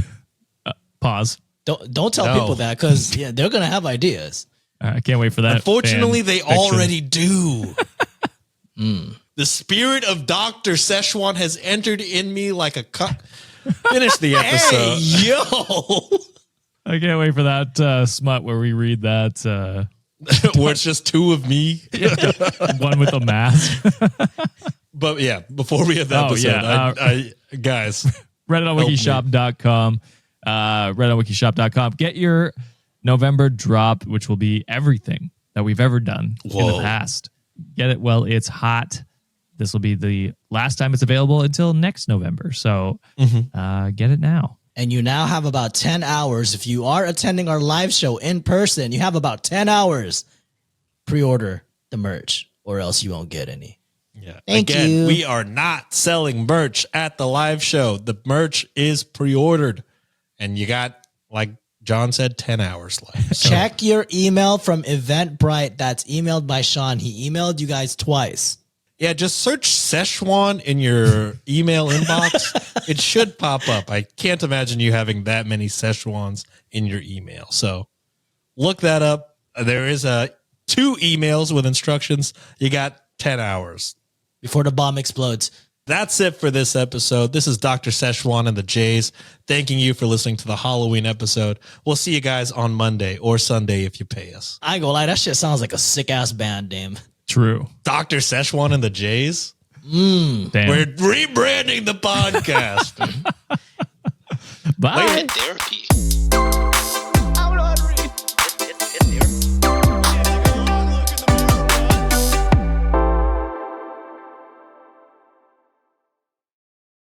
Pause. Don't tell people that, because they're gonna have ideas. I can't wait for that. Unfortunately, they fan fiction. already do. The spirit of Dr. Schezwan has entered in me like a cup. Finish the episode. Hey, yo. I can't wait for that smut where we read that Where it's just two of me. one with a mask. But yeah, before we have the episode, guys. RedditOnWikiShop.com. RedditOnWikiShop.com. Get your November drop, which will be everything that we've ever done in the past. Get it while it's hot. This will be the last time it's available until next November. So get it now. And you now have about 10 hours. If you are attending our live show in person, you have about 10 hours. Pre-order the merch, or else you won't get any. Yeah. Thank Again, you. we are not selling merch at the live show. The merch is pre-ordered. And you got, like John said, 10 hours left. So Check your email from Eventbrite. That's emailed by Sean. He emailed you guys twice. yeah, just search Schezwan in your email inbox. It should pop up. I can't imagine you having that many Schezwans in your email. So look that up. There is 2 emails with instructions. You got 10 hours. Before the bomb explodes. That's it for this episode. This is Dr. Schezwan and the Jays. Thanking you for listening to the Halloween episode. We'll see you guys on Monday or Sunday if you pay us. I ain't gonna lie, that shit sounds like a sick-ass band name. True. Dr. Schezwan and the Jays? Damn. We're rebranding the podcast. Bye. Therapy.